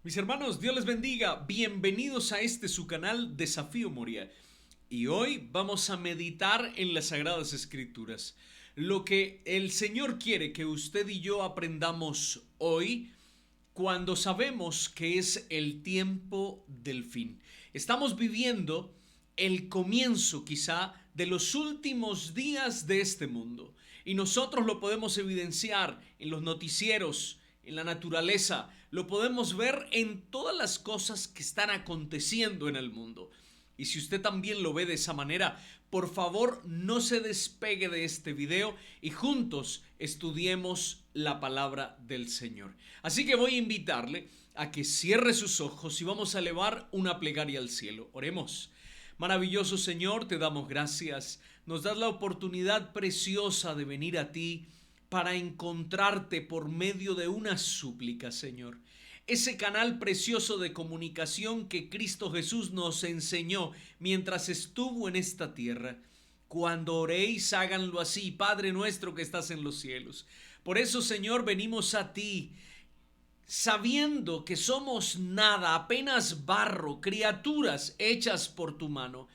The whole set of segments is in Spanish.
Mis hermanos, Dios les bendiga. Bienvenidos a este su canal Desafío Moria. Y hoy vamos a meditar en las Sagradas Escrituras. Lo que el Señor quiere que usted y yo aprendamos hoy cuando sabemos que es el tiempo del fin. Estamos viviendo el comienzo quizá de los últimos días de este mundo. Y nosotros lo podemos evidenciar en los noticieros, en la naturaleza, lo podemos ver en todas las cosas que están aconteciendo en el mundo. Y si usted también lo ve de esa manera, por favor no se despegue de este video y juntos estudiemos la palabra del Señor. Así que voy a invitarle a que cierre sus ojos y vamos a elevar una plegaria al cielo. Oremos. Maravilloso Señor, te damos gracias. Nos das la oportunidad preciosa de venir a ti para encontrarte por medio de una súplica, Señor. Ese canal precioso de comunicación que Cristo Jesús nos enseñó mientras estuvo en esta tierra. Cuando oréis, háganlo así, Padre nuestro que estás en los cielos. Por eso, Señor, venimos a ti, sabiendo que somos nada, apenas barro, criaturas hechas por tu mano.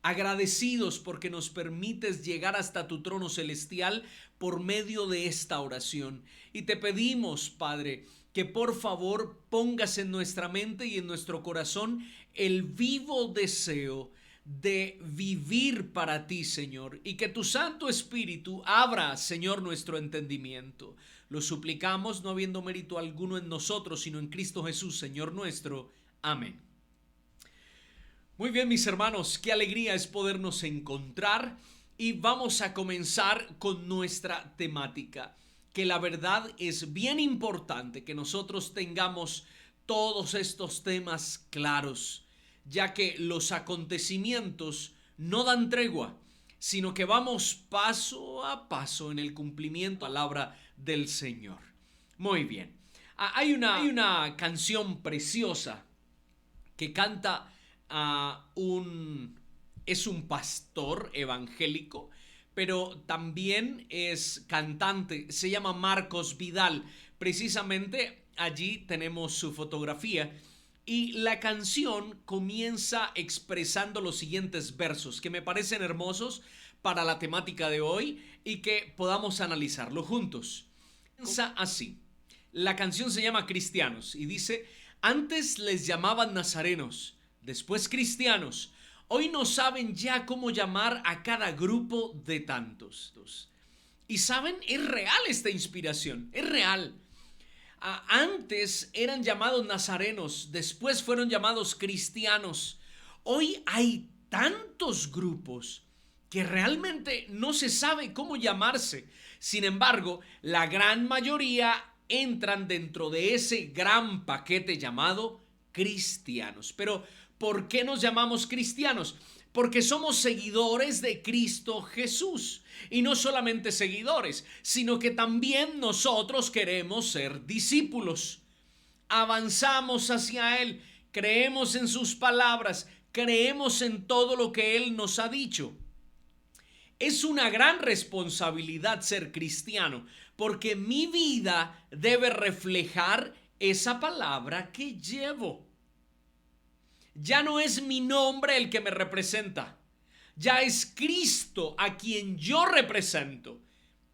Agradecidos porque nos permites llegar hasta tu trono celestial por medio de esta oración. Y te pedimos, Padre, que por favor pongas en nuestra mente y en nuestro corazón el vivo deseo de vivir para ti, Señor, y que tu Santo Espíritu abra, Señor, nuestro entendimiento. Lo suplicamos no habiendo mérito alguno en nosotros, sino en Cristo Jesús, Señor nuestro. Amén. Muy bien, mis hermanos, qué alegría es podernos encontrar y vamos a comenzar con nuestra temática, que la verdad es bien importante que nosotros tengamos todos estos temas claros, ya que los acontecimientos no dan tregua, sino que vamos paso a paso en el cumplimiento de la palabra del Señor. Muy bien, hay una canción preciosa que canta es un pastor evangélico, pero también es cantante. Se llama Marcos Vidal. Precisamente allí tenemos su fotografía. Y la canción comienza expresando los siguientes versos que me parecen hermosos para la temática de hoy y que podamos analizarlo juntos. Comienza así. La canción se llama Cristianos y dice: antes les llamaban nazarenos, después cristianos. Hoy no saben ya cómo llamar a cada grupo de tantos. Y saben, es real esta inspiración, es real. Antes eran llamados nazarenos, después fueron llamados cristianos. Hoy hay tantos grupos que realmente no se sabe cómo llamarse. Sin embargo, la gran mayoría entran dentro de ese gran paquete llamado cristianos. Pero ¿por qué nos llamamos cristianos? Porque somos seguidores de Cristo Jesús. Y no solamente seguidores, sino que también nosotros queremos ser discípulos. Avanzamos hacia Él, creemos en sus palabras, creemos en todo lo que Él nos ha dicho. Es una gran responsabilidad ser cristiano, porque mi vida debe reflejar esa palabra que llevo. Ya no es mi nombre el que me representa, ya es Cristo a quien yo represento.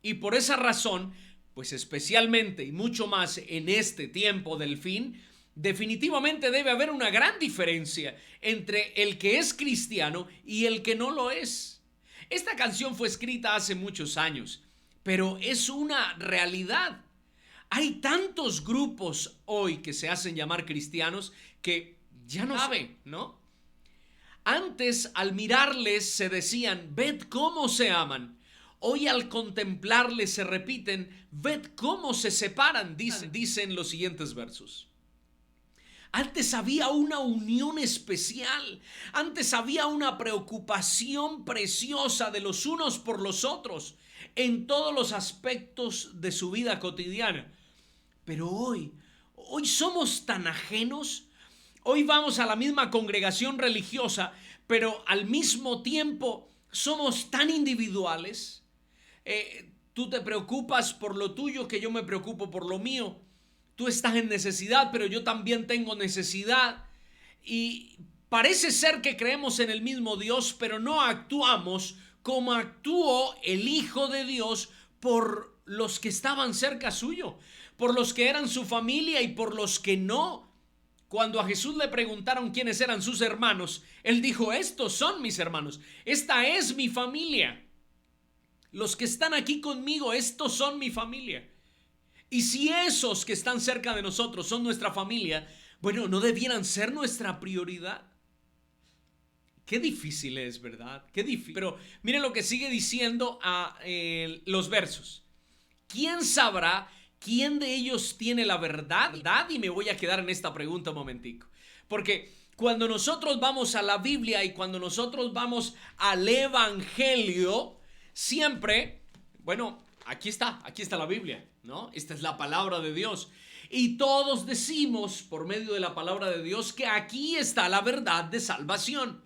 Y por esa razón, pues especialmente y mucho más en este tiempo del fin, definitivamente debe haber una gran diferencia entre el que es cristiano y el que no lo es. Esta canción fue escrita hace muchos años, pero es una realidad. Hay tantos grupos hoy que se hacen llamar cristianos que ya no saben, ¿no? Antes al mirarles se decían, ved cómo se aman. Hoy al contemplarles se repiten, ved cómo se separan, dicen los siguientes versos. Antes había una unión especial, antes había una preocupación preciosa de los unos por los otros en todos los aspectos de su vida cotidiana. Pero hoy somos tan ajenos. Hoy vamos a la misma congregación religiosa, pero al mismo tiempo somos tan individuales. Tú te preocupas por lo tuyo que yo me preocupo por lo mío. tú estás en necesidad, pero yo también tengo necesidad. Y parece ser que creemos en el mismo Dios, pero no actuamos como actuó el Hijo de Dios por los que estaban cerca suyo, por los que eran su familia y por los que no. Cuando a Jesús le preguntaron quiénes eran sus hermanos, él dijo: estos son mis hermanos, esta es mi familia. Los que están aquí conmigo, estos son mi familia. Y si esos que están cerca de nosotros son nuestra familia, bueno, ¿no debieran ser nuestra prioridad? Qué difícil es, ¿verdad? Qué difícil. Pero miren lo que sigue diciendo los versos. ¿Quién sabrá quién de ellos tiene la verdad? Y me voy a quedar en esta pregunta un momentico. Porque cuando nosotros vamos a la Biblia y cuando nosotros vamos al Evangelio, siempre, bueno, aquí está la Biblia, ¿no? Esta es la palabra de Dios. Y todos decimos por medio de la palabra de Dios que aquí está la verdad de salvación.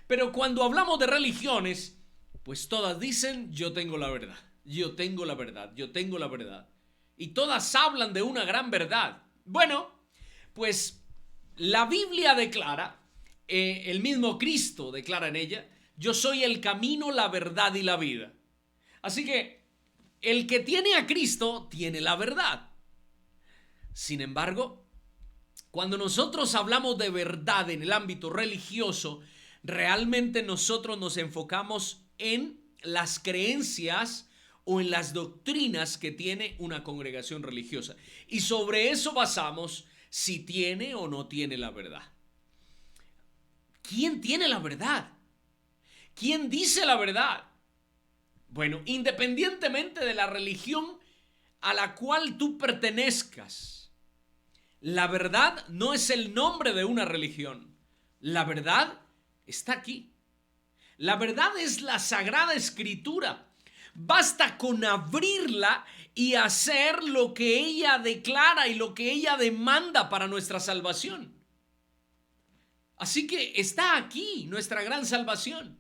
Pero cuando hablamos de religiones, pues todas dicen: yo tengo la verdad, yo tengo la verdad, yo tengo la verdad. Y todas hablan de una gran verdad. Bueno, pues la Biblia declara, el mismo Cristo declara en ella: yo soy el camino, la verdad y la vida. Así que el que tiene a Cristo tiene la verdad. Sin embargo, cuando nosotros hablamos de verdad en el ámbito religioso, realmente nosotros nos enfocamos en las creencias o en las doctrinas que tiene una congregación religiosa. Y sobre eso basamos si tiene o no tiene la verdad. ¿Quién tiene la verdad? ¿Quién dice la verdad? Bueno, independientemente de la religión a la cual tú pertenezcas, la verdad no es el nombre de una religión. La verdad está aquí. La verdad es la Sagrada Escritura. Basta con abrirla y hacer lo que ella declara y lo que ella demanda para nuestra salvación. Así que está aquí nuestra gran salvación.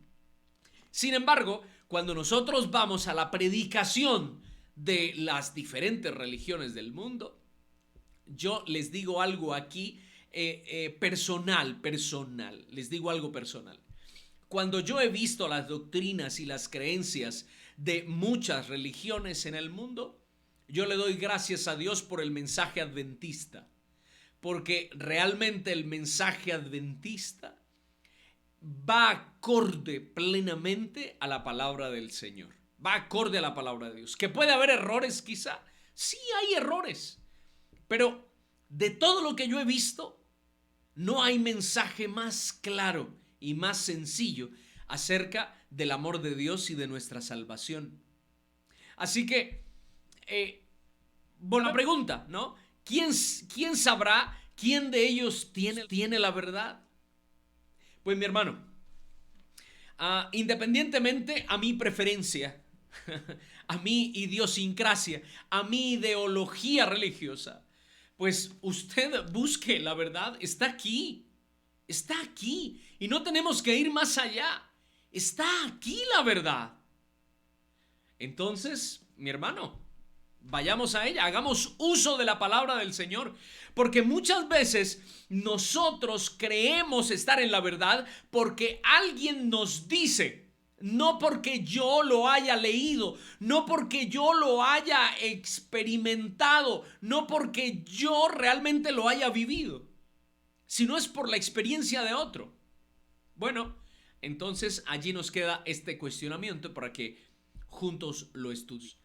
Sin embargo, cuando nosotros vamos a la predicación de las diferentes religiones del mundo, yo les digo algo aquí personal. Les digo algo personal. Cuando yo he visto las doctrinas y las creencias de muchas religiones en el mundo, yo le doy gracias a Dios por el mensaje adventista, porque realmente el mensaje adventista va acorde plenamente a la palabra del Señor, va acorde a la palabra de Dios. ¿Que puede haber errores quizá? Sí, hay errores, pero de todo lo que yo he visto, no hay mensaje más claro y más sencillo acerca del amor de Dios y de nuestra salvación. Así que, buena pregunta, ¿no? ¿Quién sabrá quién de ellos tiene la verdad? Pues mi hermano, independientemente a mi preferencia, a mi idiosincrasia, a mi ideología religiosa, pues usted busque la verdad, está aquí y no tenemos que ir más allá, está aquí la verdad. Entonces, mi hermano, vayamos a ella, hagamos uso de la palabra del Señor, porque muchas veces nosotros creemos estar en la verdad porque alguien nos dice, no porque yo lo haya leído, no porque yo lo haya experimentado, no porque yo realmente lo haya vivido, sino es por la experiencia de otro. Bueno, entonces allí nos queda este cuestionamiento para que juntos lo estudiemos.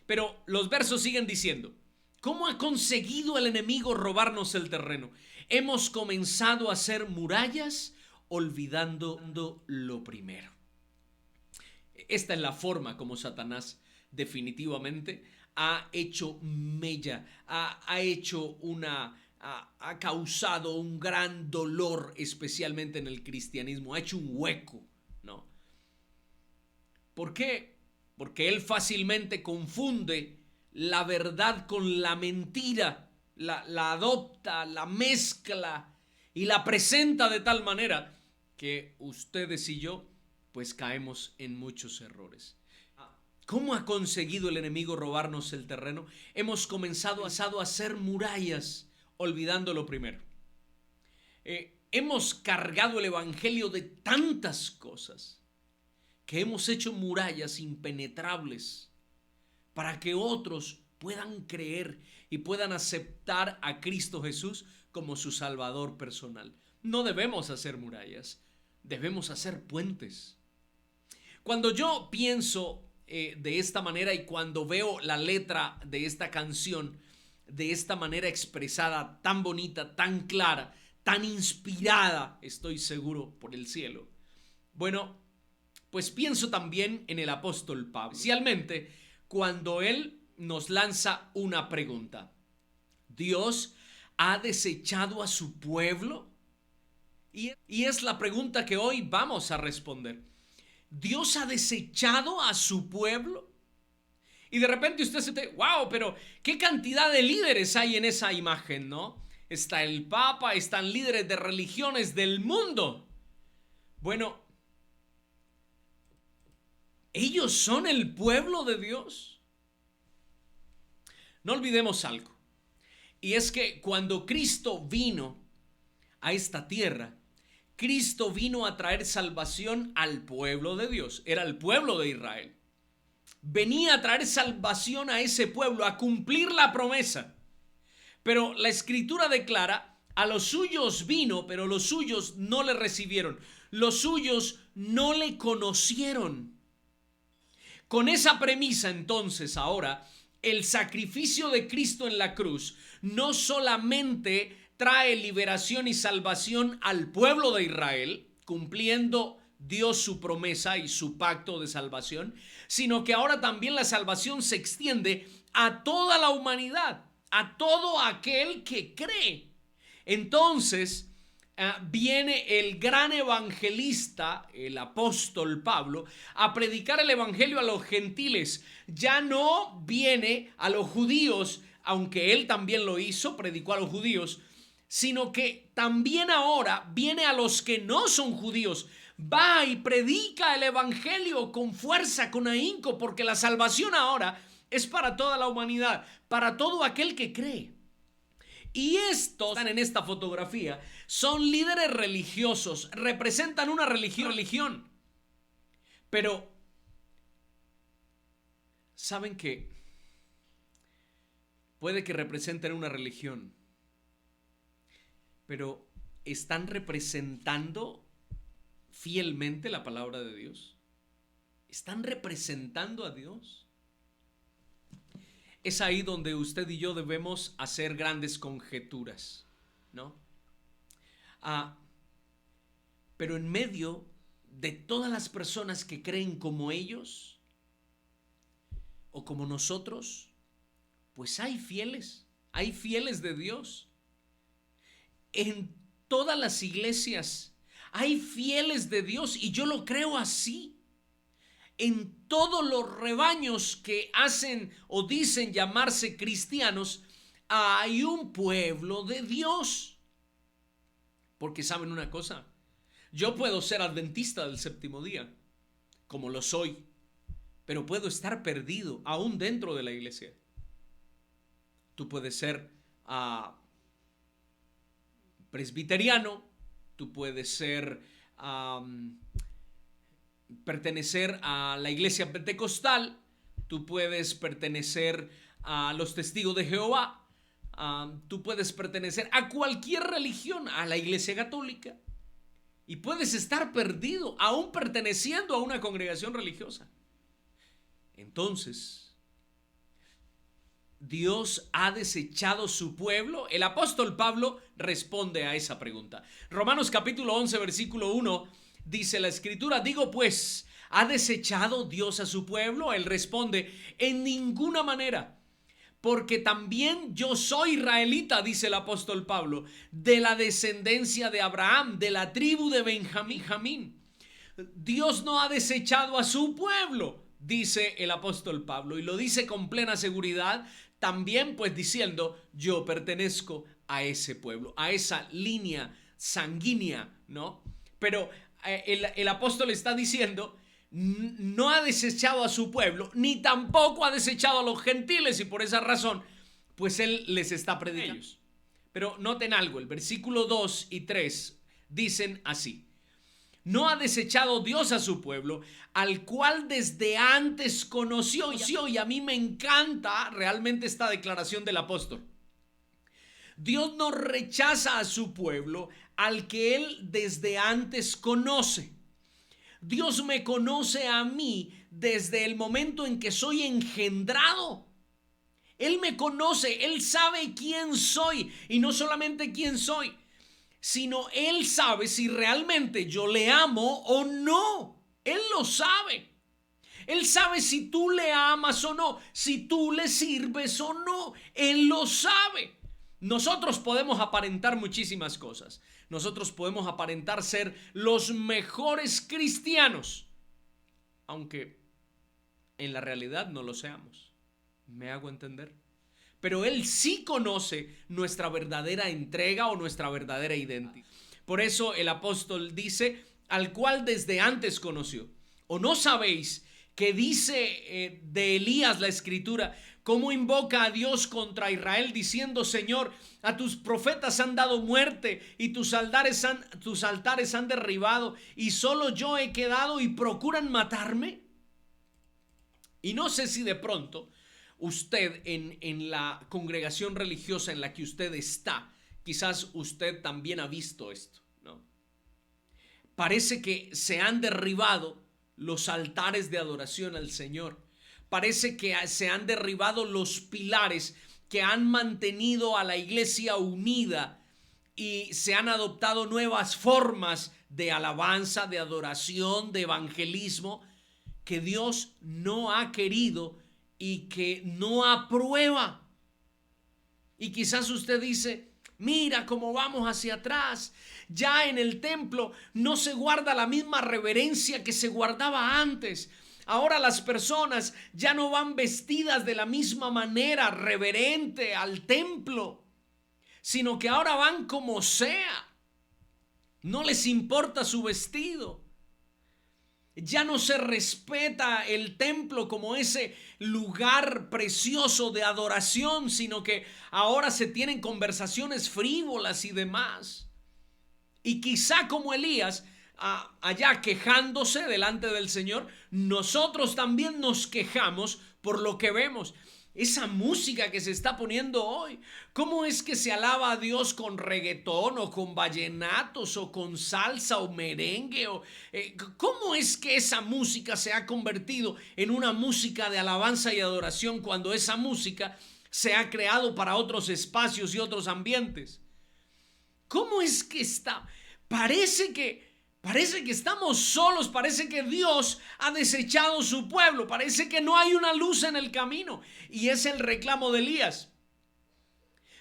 Pero los versos siguen diciendo: ¿cómo ha conseguido el enemigo robarnos el terreno? Hemos comenzado a hacer murallas olvidando lo primero. Esta es la forma como Satanás definitivamente ha hecho mella, ha causado un gran dolor, especialmente en el cristianismo, ha hecho un hueco, ¿no? ¿Por qué? Porque él fácilmente confunde la verdad con la mentira, la adopta, la mezcla y la presenta de tal manera que ustedes y yo pues caemos en muchos errores. ¿Cómo ha conseguido el enemigo robarnos el terreno? Hemos comenzado a hacer murallas, olvidando lo primero. Hemos cargado el evangelio de tantas cosas que hemos hecho murallas impenetrables para que otros puedan creer y puedan aceptar a Cristo Jesús como su Salvador personal. No debemos hacer murallas, debemos hacer puentes. Cuando yo pienso de esta manera y cuando veo la letra de esta canción de esta manera expresada, tan bonita, tan clara, tan inspirada, estoy seguro, por el cielo, bueno, pues pienso también en el apóstol Pablo, especialmente cuando él nos lanza una pregunta. ¿Dios ha desechado a su pueblo? Y es la pregunta que hoy vamos a responder. ¿Dios ha desechado a su pueblo? Y de repente usted se dice, wow, pero qué cantidad de líderes hay en esa imagen, ¿no? Está el Papa, están líderes de religiones del mundo. Bueno, ¿ellos son el pueblo de Dios? No olvidemos algo. Y es que cuando Cristo vino a esta tierra, Cristo vino a traer salvación al pueblo de Dios. Era el pueblo de Israel. Venía a traer salvación a ese pueblo, a cumplir la promesa. Pero la escritura declara, a los suyos vino, pero los suyos no le recibieron. Los suyos no le conocieron. Con esa premisa, entonces, ahora, el sacrificio de Cristo en la cruz no solamente trae liberación y salvación al pueblo de Israel, cumpliendo Dios su promesa y su pacto de salvación, sino que ahora también la salvación se extiende a toda la humanidad, a todo aquel que cree. Entonces viene el gran evangelista, el apóstol Pablo, a predicar el evangelio a los gentiles. Ya no viene a los judíos, aunque él también lo hizo, predicó a los judíos, sino que también ahora viene a los que no son judíos. Va y predica el evangelio con fuerza, con ahínco, porque la salvación ahora es para toda la humanidad, para todo aquel que cree. Y estos están en esta fotografía, son líderes religiosos, representan una religión. Pero, ¿saben qué? Puede que representen una religión, pero ¿están representando fielmente la palabra de Dios? ¿Están representando a Dios? Es ahí donde usted y yo debemos hacer grandes conjeturas, ¿no? Pero en medio de todas las personas que creen como ellos o como nosotros, pues hay fieles de Dios. En todas las iglesias hay fieles de Dios y yo lo creo así. En todos los rebaños que hacen o dicen llamarse cristianos, hay un pueblo de Dios. Porque saben una cosa, yo puedo ser adventista del séptimo día, como lo soy, pero puedo estar perdido aún dentro de la iglesia. Tú puedes ser presbiteriano, tú puedes ser pertenecer a la iglesia pentecostal, tú puedes pertenecer a los testigos de Jehová, tú puedes pertenecer a cualquier religión, a la iglesia católica, y puedes estar perdido aún perteneciendo a una congregación religiosa. Entonces, ¿Dios ha desechado su pueblo? El apóstol Pablo responde a esa pregunta. Romanos capítulo 11 versículo 1 dice la escritura, digo pues, ¿ha desechado Dios a su pueblo? Él responde, en ninguna manera, porque también yo soy israelita, dice el apóstol Pablo, de la descendencia de Abraham, de la tribu de Benjamín. Dios no ha desechado a su pueblo, dice el apóstol Pablo, y lo dice con plena seguridad, también pues diciendo, yo pertenezco a ese pueblo, a esa línea sanguínea, ¿no? Pero el apóstol está diciendo, no ha desechado a su pueblo, ni tampoco ha desechado a los gentiles, y por esa razón, pues Él les está predicando. Pero noten algo, el versículo 2 y 3 dicen así: no ha desechado Dios a su pueblo, al cual desde antes conoció. Y a mí me encanta realmente esta declaración del apóstol. Dios no rechaza a su pueblo, al que Él desde antes conoce. Dios me conoce a mí desde el momento en que soy engendrado. Él me conoce, Él sabe quién soy, y no solamente quién soy, sino Él sabe si realmente yo le amo o no. Él lo sabe. Él sabe si tú le amas o no, si tú le sirves o no. Él lo sabe. Nosotros podemos aparentar muchísimas cosas. Nosotros podemos aparentar ser los mejores cristianos, aunque en la realidad no lo seamos. ¿Me hago entender? Pero Él sí conoce nuestra verdadera entrega o nuestra verdadera identidad. Por eso el apóstol dice: al cual desde antes conoció. ¿O no sabéis que dice de Elías la escritura, cómo invoca a Dios contra Israel diciendo: Señor, a tus profetas han dado muerte y tus altares han derribado, y solo yo he quedado y procuran matarme? Y no sé si de pronto usted en la congregación religiosa en la que usted está, quizás usted también ha visto esto, ¿no? Parece que se han derribado los altares de adoración al Señor. Parece que se han derribado los pilares que han mantenido a la iglesia unida, y se han adoptado nuevas formas de alabanza, de adoración, de evangelismo, que Dios no ha querido y que no aprueba. Y quizás usted dice: mira cómo vamos hacia atrás. Ya en el templo no se guarda la misma reverencia que se guardaba antes. Ahora las personas ya no van vestidas de la misma manera reverente al templo, sino que ahora van como sea. No les importa su vestido. Ya no se respeta el templo como ese lugar precioso de adoración, sino que ahora se tienen conversaciones frívolas y demás. Y quizá como Elías, allá quejándose delante del Señor, nosotros también nos quejamos por lo que vemos. Esa música que se está poniendo hoy, ¿cómo es que se alaba a Dios con reggaetón o con vallenatos o con salsa o merengue? ¿Cómo es que esa música se ha convertido en una música de alabanza y adoración cuando esa música se ha creado para otros espacios y otros ambientes? ¿Cómo es que está? Parece que estamos solos, parece que Dios ha desechado su pueblo, parece que no hay una luz en el camino, y es el reclamo de Elías.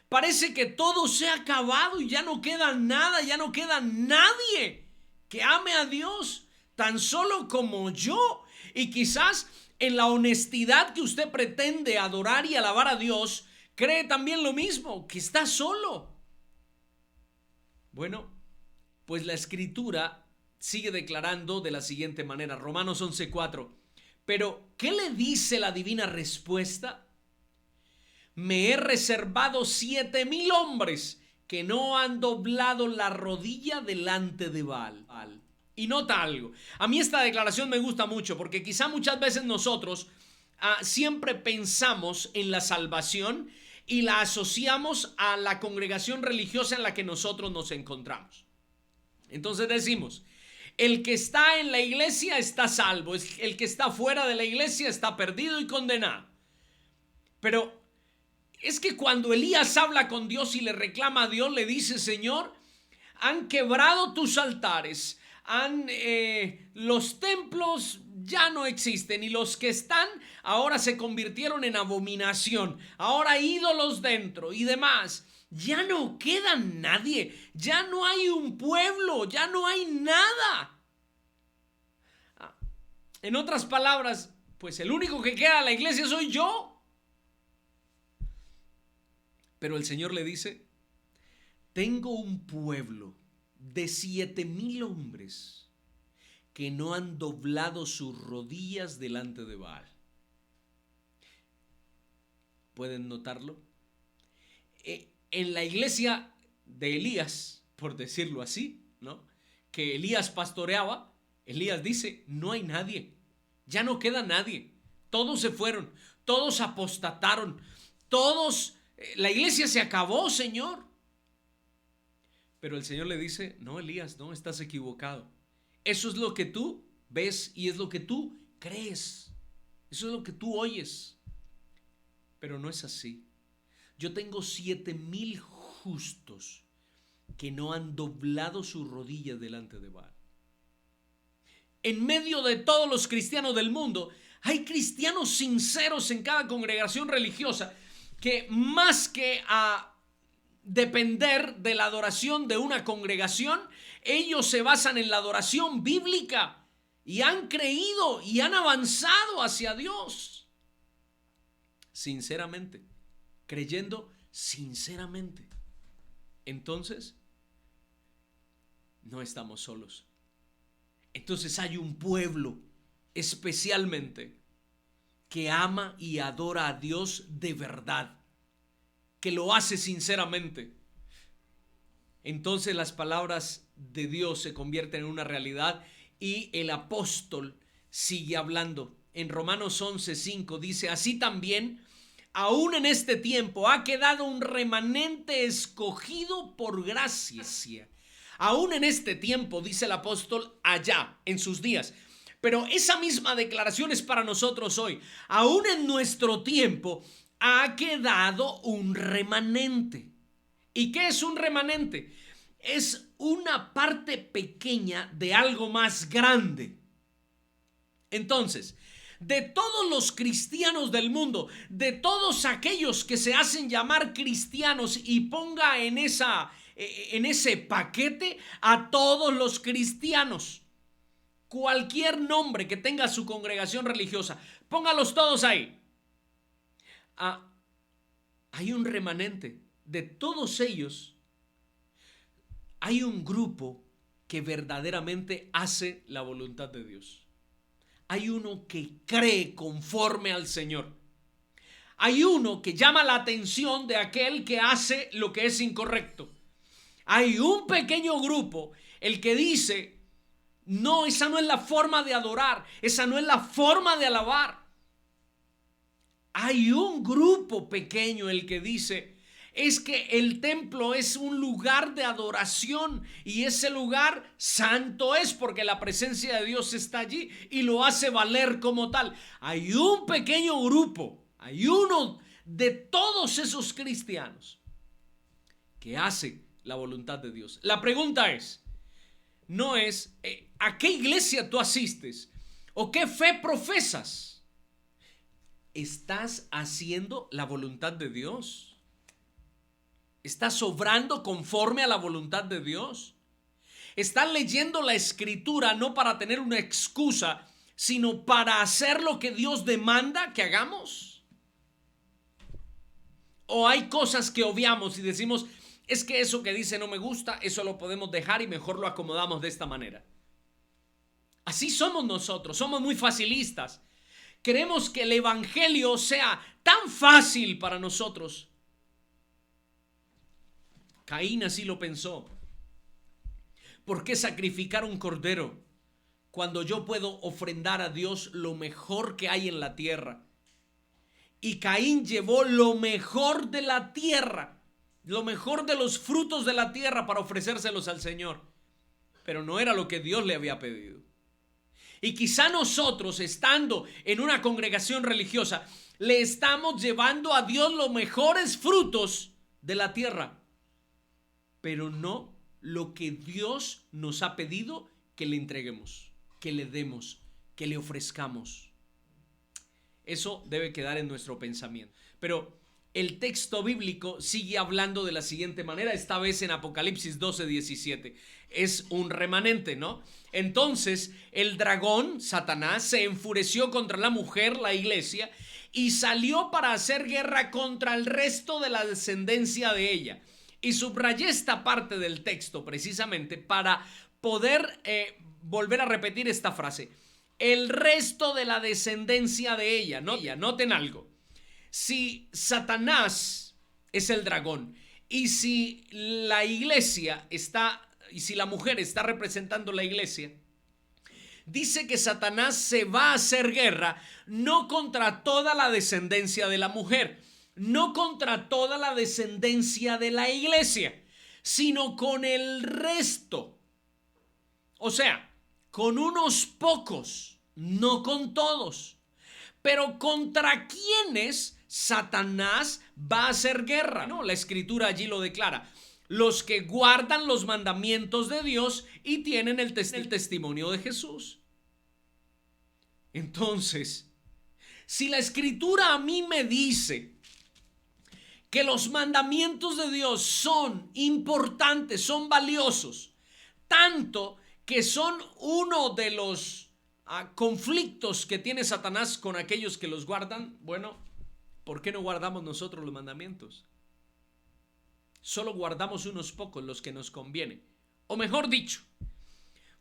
Parece que todo se ha acabado y ya no queda nada, ya no queda nadie que ame a Dios, tan solo como yo. Y quizás en la honestidad que usted pretende adorar y alabar a Dios, cree también lo mismo, que está solo. Bueno, pues la escritura sigue declarando de la siguiente manera, Romanos 11:4. Pero, ¿qué le dice la divina respuesta? Me he reservado 7,000 hombres que no han doblado la rodilla delante de Baal. Y nota algo, a mí esta declaración me gusta mucho, porque quizá muchas veces nosotros siempre pensamos en la salvación y la asociamos a la congregación religiosa en la que nosotros nos encontramos. Entonces decimos: el que está en la iglesia está salvo, el que está fuera de la iglesia está perdido y condenado. Pero es que cuando Elías habla con Dios y le reclama a Dios, le dice: Señor, han quebrado tus altares, los templos ya no existen, y los que están ahora se convirtieron en abominación, ahora hay ídolos dentro y demás. Ya no queda nadie, ya no hay un pueblo, ya no hay nada. En otras palabras, pues el único que queda en la iglesia soy yo. Pero el Señor le dice: tengo un pueblo de 7,000 hombres que no han doblado sus rodillas delante de Baal. ¿Pueden notarlo? En la iglesia de Elías, por decirlo así, ¿no?, que Elías pastoreaba, Elías dice, no hay nadie, ya no queda nadie, todos se fueron, todos apostataron, todos, la iglesia se acabó, Señor. Pero el Señor le dice, no, Elías, no, estás equivocado. Eso es lo que tú ves y es lo que tú crees. Eso es lo que tú oyes. Pero no es así. Yo tengo 7,000 justos que no han doblado su rodilla delante de Baal. En medio de todos los cristianos del mundo, hay cristianos sinceros en cada congregación religiosa que, más que a depender de la adoración de una congregación, ellos se basan en la adoración bíblica y han creído y han avanzado hacia Dios sinceramente, creyendo sinceramente. Entonces, no estamos solos. Entonces hay un pueblo especialmente que ama y adora a Dios de verdad, que lo hace sinceramente. Entonces las palabras de Dios se convierten en una realidad y el apóstol sigue hablando. En Romanos 11:5 dice, así también, aún en este tiempo ha quedado un remanente escogido por gracia. Aún en este tiempo, dice el apóstol, allá, en sus días. Pero esa misma declaración es para nosotros hoy. Aún en nuestro tiempo ha quedado un remanente. ¿Y qué es un remanente? Es una parte pequeña de algo más grande. Entonces, de todos los cristianos del mundo, de todos aquellos que se hacen llamar cristianos, y ponga en ese paquete a todos los cristianos, cualquier nombre que tenga su congregación religiosa, póngalos todos ahí. Hay un remanente. De todos ellos hay un grupo que verdaderamente hace la voluntad de Dios. Hay uno que cree conforme al Señor. Hay uno que llama la atención de aquel que hace lo que es incorrecto. Hay un pequeño grupo, el que dice, no, esa no es la forma de adorar, esa no es la forma de alabar. Hay un grupo pequeño, el que dice, es que el templo es un lugar de adoración y ese lugar santo es porque la presencia de Dios está allí y lo hace valer como tal. Hay un pequeño grupo, hay uno de todos esos cristianos que hace la voluntad de Dios. La pregunta es, no es ¿a qué iglesia tú asistes? ¿O qué fe profesas? ¿Estás haciendo la voluntad de Dios? ¿Estás obrando conforme a la voluntad de Dios? ¿Estás leyendo la escritura no para tener una excusa, sino para hacer lo que Dios demanda que hagamos? ¿O hay cosas que obviamos y decimos, es que eso que dice no me gusta, eso lo podemos dejar y mejor lo acomodamos de esta manera? Así somos nosotros, somos muy facilistas. Queremos que el evangelio sea tan fácil para nosotros. Caín así lo pensó. ¿Por qué sacrificar un cordero cuando yo puedo ofrendar a Dios lo mejor que hay en la tierra? Y Caín llevó lo mejor de la tierra, lo mejor de los frutos de la tierra para ofrecérselos al Señor. Pero no era lo que Dios le había pedido. Y quizá nosotros, estando en una congregación religiosa, le estamos llevando a Dios los mejores frutos de la tierra, pero no lo que Dios nos ha pedido que le entreguemos, que le demos, que le ofrezcamos. Eso debe quedar en nuestro pensamiento. Pero el texto bíblico sigue hablando de la siguiente manera, esta vez en Apocalipsis 12:17. Es un remanente, ¿no? Entonces el dragón, Satanás, se enfureció contra la mujer, la iglesia, y salió para hacer guerra contra el resto de la descendencia de ella. Y subrayé esta parte del texto precisamente para poder volver a repetir esta frase. El resto de la descendencia de ella, ¿no? Noten algo. Si Satanás es el dragón y si la iglesia está, y si la mujer está representando la iglesia, dice que Satanás se va a hacer guerra no contra toda la descendencia de la mujer, no contra toda la descendencia de la iglesia, sino con el resto. O sea, con unos pocos, no con todos. Pero ¿contra quiénes Satanás va a hacer guerra? No, la escritura allí lo declara. Los que guardan los mandamientos de Dios y tienen el testimonio de Jesús. Entonces, si la escritura a mí me dice que los mandamientos de Dios son importantes, son valiosos, tanto que son uno de los conflictos que tiene Satanás con aquellos que los guardan, bueno, ¿por qué no guardamos nosotros los mandamientos? Solo guardamos unos pocos, los que nos conviene. O mejor dicho,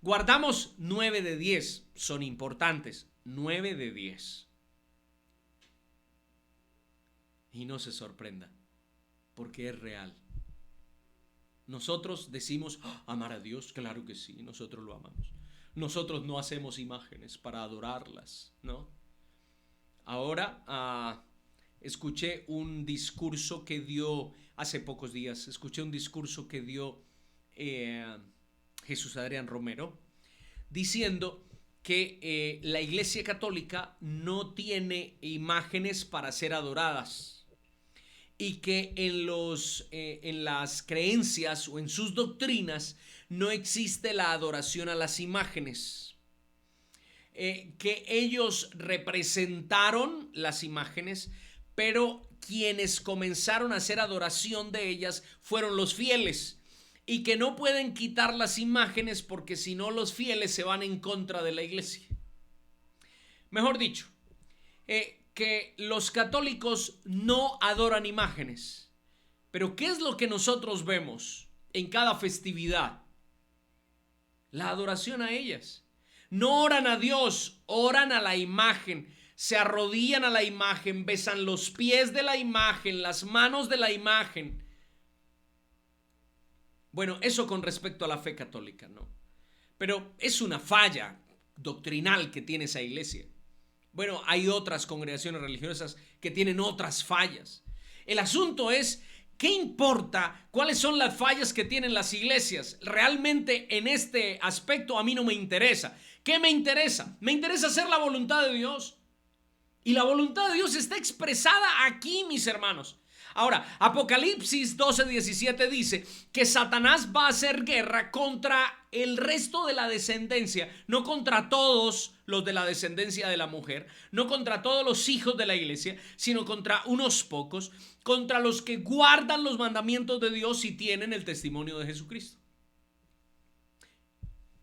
guardamos 9 de 10, son importantes, 9 de 10. Y no se sorprenda, porque es real. Nosotros decimos, amar a Dios, claro que sí, nosotros lo amamos. Nosotros no hacemos imágenes para adorarlas, ¿no? Ahora escuché un discurso que dio hace pocos días, Jesús Adrián Romero, diciendo que la Iglesia Católica no tiene imágenes para ser adoradas y que en las creencias o en sus doctrinas no existe la adoración a las imágenes. Que ellos representaron las imágenes, pero quienes comenzaron a hacer adoración de ellas fueron los fieles, y que no pueden quitar las imágenes porque si no los fieles se van en contra de la iglesia. Mejor dicho, que los católicos no adoran imágenes. Pero ¿qué es lo que nosotros vemos en cada festividad? La adoración a ellas. No oran a Dios, oran a la imagen, se arrodillan a la imagen, besan los pies de la imagen, las manos de la imagen. Bueno, eso con respecto a la fe católica, ¿no? Pero es una falla doctrinal que tiene esa iglesia. Bueno, hay otras congregaciones religiosas que tienen otras fallas. El asunto es, ¿qué importa cuáles son las fallas que tienen las iglesias? Realmente en este aspecto a mí no me interesa. ¿Qué me interesa? Me interesa hacer la voluntad de Dios. Y la voluntad de Dios está expresada aquí, mis hermanos. Ahora, Apocalipsis 12:17 dice que Satanás va a hacer guerra contra el resto de la descendencia, no contra todos los de la descendencia de la mujer, no contra todos los hijos de la iglesia, sino contra unos pocos, contra los que guardan los mandamientos de Dios y tienen el testimonio de Jesucristo.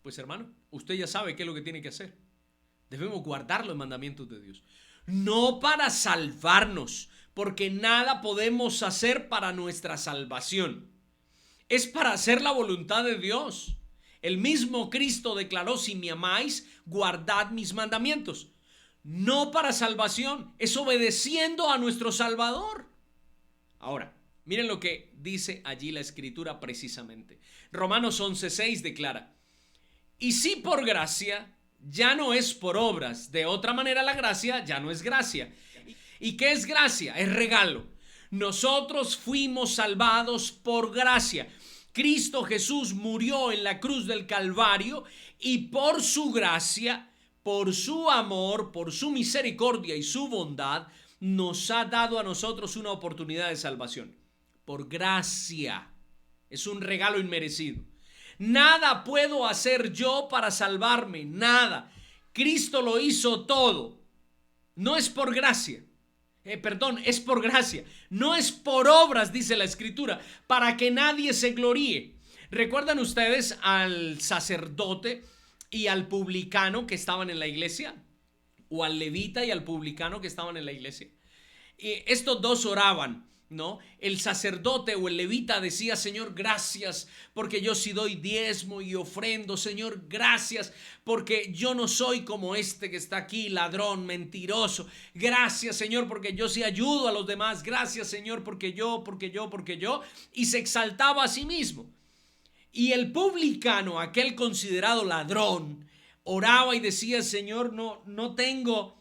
Pues hermano, usted ya sabe qué es lo que tiene que hacer. Debemos guardar los mandamientos de Dios. No para salvarnos, porque nada podemos hacer para nuestra salvación. Es para hacer la voluntad de Dios. El mismo Cristo declaró: si me amáis, guardad mis mandamientos. No para salvación, es obedeciendo a nuestro Salvador. Ahora, miren lo que dice allí la Escritura precisamente. Romanos 11:6 declara: y si por gracia, ya no es por obras. De otra manera la gracia ya no es gracia. ¿Y qué es gracia? Es regalo. Nosotros fuimos salvados por gracia. Cristo Jesús murió en la cruz del Calvario y por su gracia, por su amor, por su misericordia y su bondad, nos ha dado a nosotros una oportunidad de salvación. Por gracia. Es un regalo inmerecido. Nada puedo hacer yo para salvarme, nada. Cristo lo hizo todo. No es por gracia. Es por gracia. No es por obras, dice la Escritura, para que nadie se gloríe. ¿Recuerdan ustedes al sacerdote y al publicano que estaban en la iglesia? O al levita y al publicano que estaban en la iglesia. Estos dos oraban ¿no? El sacerdote o el levita decía: Señor, gracias porque yo sí doy diezmo y ofrendo. Señor, gracias porque yo no soy como este que está aquí, ladrón, mentiroso. Gracias, Señor, porque yo sí ayudo a los demás. Gracias, Señor, porque yo. Y se exaltaba a sí mismo. Y el publicano, aquel considerado ladrón, oraba y decía: Señor, no tengo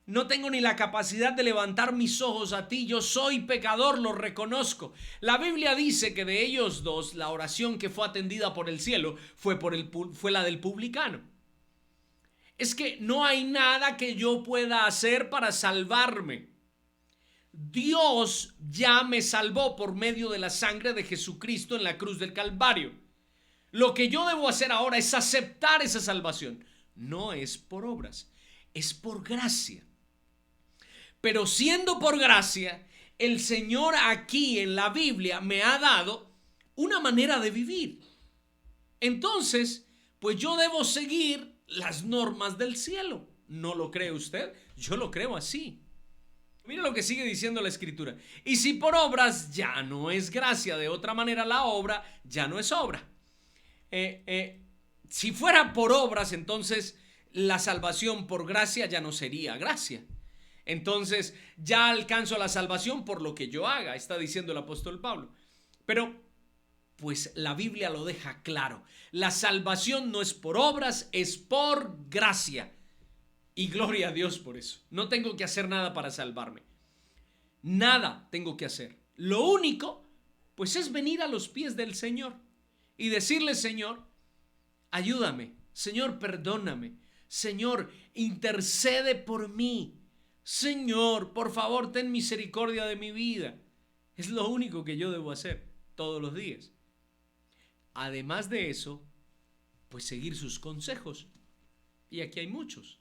ni la capacidad de levantar mis ojos a ti. Yo soy pecador, lo reconozco. La Biblia dice que de ellos dos, la oración que fue atendida por el cielo fue la del publicano. Es que no hay nada que yo pueda hacer para salvarme. Dios ya me salvó por medio de la sangre de Jesucristo en la cruz del Calvario. Lo que yo debo hacer ahora es aceptar esa salvación. No es por obras, es por gracia. Pero siendo por gracia, el Señor aquí en la Biblia me ha dado una manera de vivir. Entonces, pues yo debo seguir las normas del cielo. ¿No lo cree usted? Yo lo creo así. Mira lo que sigue diciendo la Escritura. Y si por obras ya no es gracia, de otra manera la obra ya no es obra. Si fuera por obras, entonces la salvación por gracia ya no sería gracia. Entonces ya alcanzo la salvación por lo que yo haga, está diciendo el apóstol Pablo. Pero pues la Biblia lo deja claro. La salvación no es por obras, es por gracia. Y gloria a Dios por eso. No tengo que hacer nada para salvarme. Nada tengo que hacer. Lo único, pues, es venir a los pies del Señor y decirle: Señor, ayúdame. Señor, perdóname. Señor, intercede por mí. Señor, por favor, ten misericordia de mi vida. Es lo único que yo debo hacer todos los días. Además de eso, pues seguir sus consejos. Y aquí hay muchos.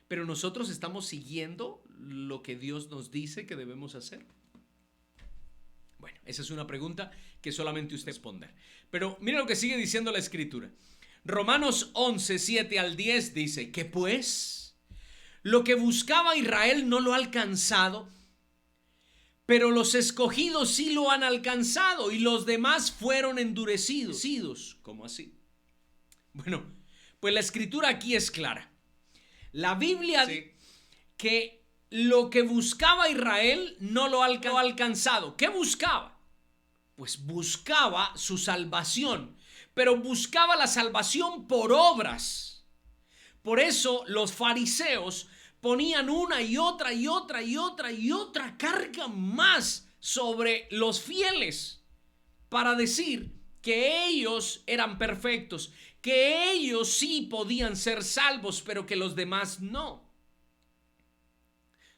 Pero nosotros estamos siguiendo lo que Dios nos dice que debemos hacer. Bueno, esa es una pregunta que solamente usted responder. Pero mira lo que sigue diciendo la Escritura. Romanos 11, 7 al 10 dice: que pues lo que buscaba Israel no lo ha alcanzado, pero los escogidos sí lo han alcanzado y los demás fueron endurecidos. ¿Cómo así? Bueno, pues la Escritura aquí es clara. La Biblia dice que lo que buscaba Israel no lo ha alcanzado. ¿Qué buscaba? Pues buscaba su salvación, pero buscaba la salvación por obras. Por eso los fariseos ponían una y otra carga más sobre los fieles para decir que ellos eran perfectos, que ellos sí podían ser salvos, pero que los demás no.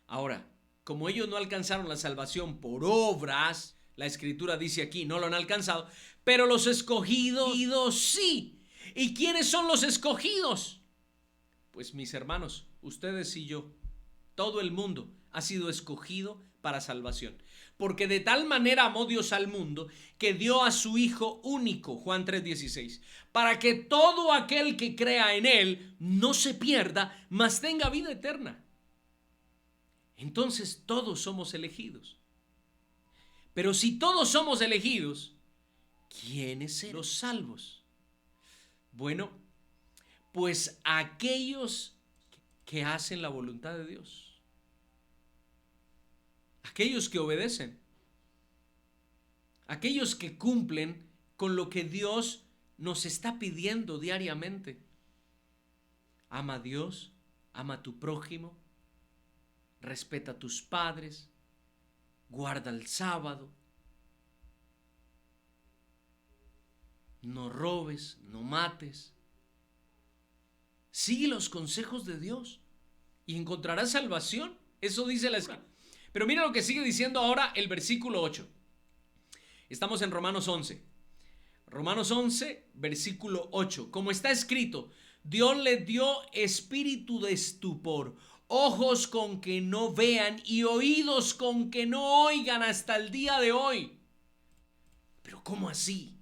Ahora, como ellos no alcanzaron la salvación por obras, la Escritura dice aquí: no lo han alcanzado, pero los escogidos sí. ¿Y quiénes son los escogidos? Pues mis hermanos, ustedes y yo, todo el mundo ha sido escogido para salvación. Porque de tal manera amó Dios al mundo que dio a su Hijo único, Juan 3:16, para que todo aquel que crea en Él no se pierda, mas tenga vida eterna. Entonces todos somos elegidos. Pero si todos somos elegidos, ¿quiénes serán los salvos? Bueno, pues aquellos que hacen la voluntad de Dios. Aquellos que obedecen, aquellos que cumplen con lo que Dios nos está pidiendo diariamente. Ama a Dios, ama a tu prójimo, respeta a tus padres, guarda el sábado, no robes, no mates. Sigue los consejos de Dios y encontrarás salvación. Eso dice la Escritura. Pero mira lo que sigue diciendo ahora el versículo 8. Estamos en Romanos 11. Romanos 11, versículo 8. Como está escrito: Dios le dio espíritu de estupor, ojos con que no vean y oídos con que no oigan hasta el día de hoy. Pero ¿cómo así?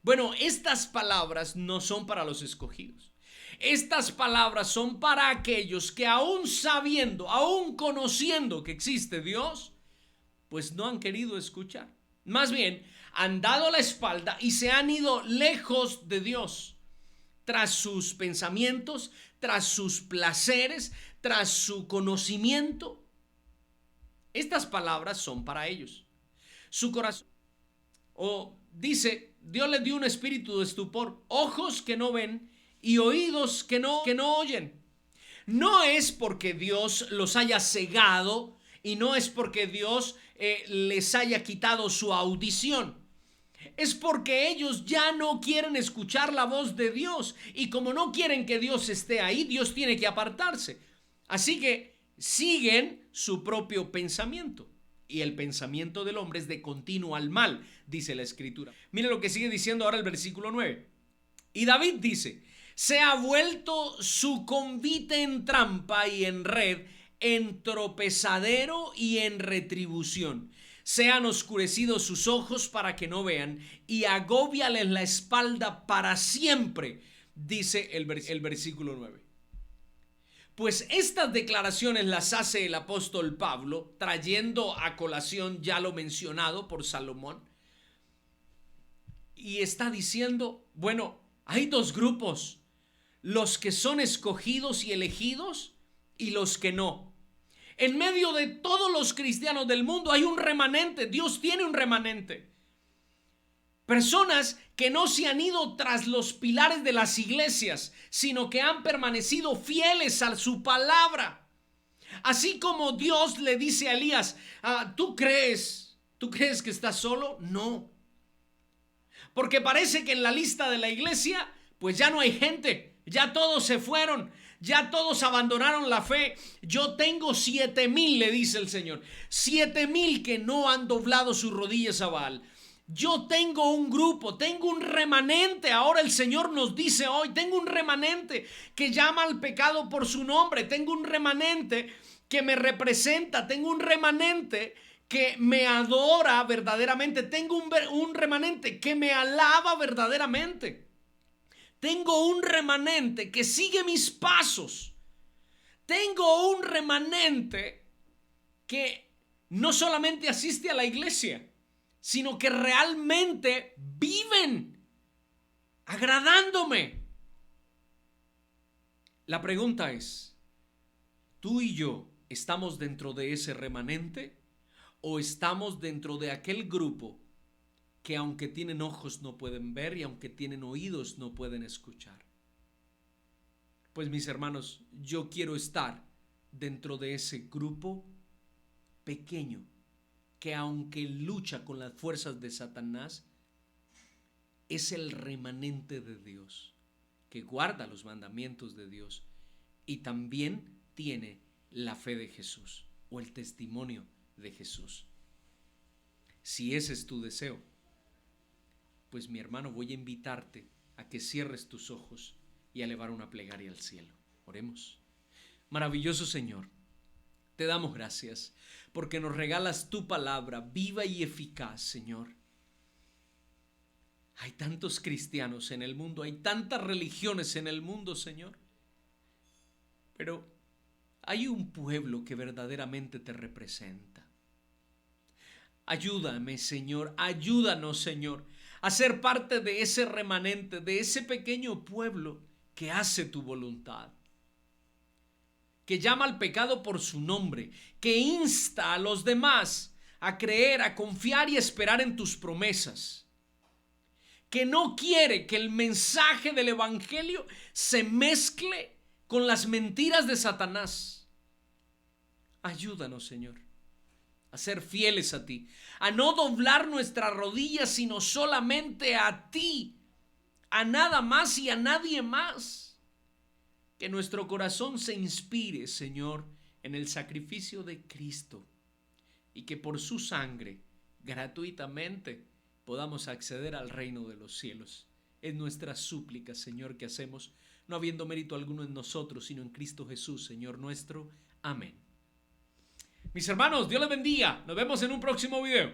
Bueno, estas palabras no son para los escogidos. Estas palabras son para aquellos que aún sabiendo, aún conociendo que existe Dios, pues no han querido escuchar. Más bien, han dado la espalda y se han ido lejos de Dios, tras sus pensamientos, tras sus placeres, tras su conocimiento. Estas palabras son para ellos. Su corazón, dice, Dios les dio un espíritu de estupor, ojos que no ven y oídos que no oyen. No es porque Dios los haya cegado y no es porque Dios les haya quitado su audición. Es porque ellos ya no quieren escuchar la voz de Dios, y como no quieren que Dios esté ahí, Dios tiene que apartarse. Así que siguen su propio pensamiento, y el pensamiento del hombre es de continuo al mal, dice la Escritura. Mire lo que sigue diciendo ahora el versículo 9. Y David dice: se ha vuelto su convite en trampa y en red, en tropezadero y en retribución. Se han oscurecido sus ojos para que no vean, y agóbiales la espalda para siempre, dice el versículo 9. Pues estas declaraciones las hace el apóstol Pablo, trayendo a colación ya lo mencionado por Salomón, y está diciendo, bueno, hay dos grupos: los que son escogidos y elegidos y los que no. En medio de todos los cristianos del mundo hay un remanente. Dios tiene un remanente. Personas que no se han ido tras los pilares de las iglesias, sino que han permanecido fieles a su palabra. Así como Dios le dice a Elías: ¿tú crees que estás solo? No. Porque parece que en la lista de la iglesia pues ya no hay gente, ya todos se fueron, ya todos abandonaron la fe. Yo tengo 7,000, le dice el Señor, 7,000 que no han doblado sus rodillas a Baal. Yo tengo un grupo, tengo un remanente. Ahora el Señor nos dice hoy: tengo un remanente que llama al pecado por su nombre, tengo un remanente que me representa, tengo un remanente que me adora verdaderamente, tengo un remanente que me alaba verdaderamente. Tengo un remanente que sigue mis pasos. Tengo un remanente que no solamente asiste a la iglesia, sino que realmente viven agradándome. La pregunta es: ¿tú y yo estamos dentro de ese remanente o estamos dentro de aquel grupo que aunque tienen ojos no pueden ver y aunque tienen oídos no pueden escuchar? Pues mis hermanos, yo quiero estar dentro de ese grupo pequeño que aunque lucha con las fuerzas de Satanás, es el remanente de Dios, que guarda los mandamientos de Dios y también tiene la fe de Jesús o el testimonio de Jesús. Si ese es tu deseo, pues mi hermano, voy a invitarte a que cierres tus ojos y a elevar una plegaria al cielo. Oremos. Maravilloso Señor, te damos gracias porque nos regalas tu palabra viva y eficaz, Señor. Hay tantos cristianos en el mundo, hay tantas religiones en el mundo, Señor, pero hay un pueblo que verdaderamente te representa. Ayúdame, Señor, ayúdanos, Señor, a ser parte de ese remanente, de ese pequeño pueblo que hace tu voluntad, que llama al pecado por su nombre, que insta a los demás a creer, a confiar y a esperar en tus promesas, que no quiere que el mensaje del evangelio se mezcle con las mentiras de Satanás. Ayúdanos, Señor, a ser fieles a ti, a no doblar nuestras rodillas, sino solamente a ti, a nada más y a nadie más. Que nuestro corazón se inspire, Señor, en el sacrificio de Cristo y que por su sangre, gratuitamente, podamos acceder al reino de los cielos. Es nuestra súplica, Señor, que hacemos, no habiendo mérito alguno en nosotros, sino en Cristo Jesús, Señor nuestro. Amén. Mis hermanos, Dios les bendiga. Nos vemos en un próximo video.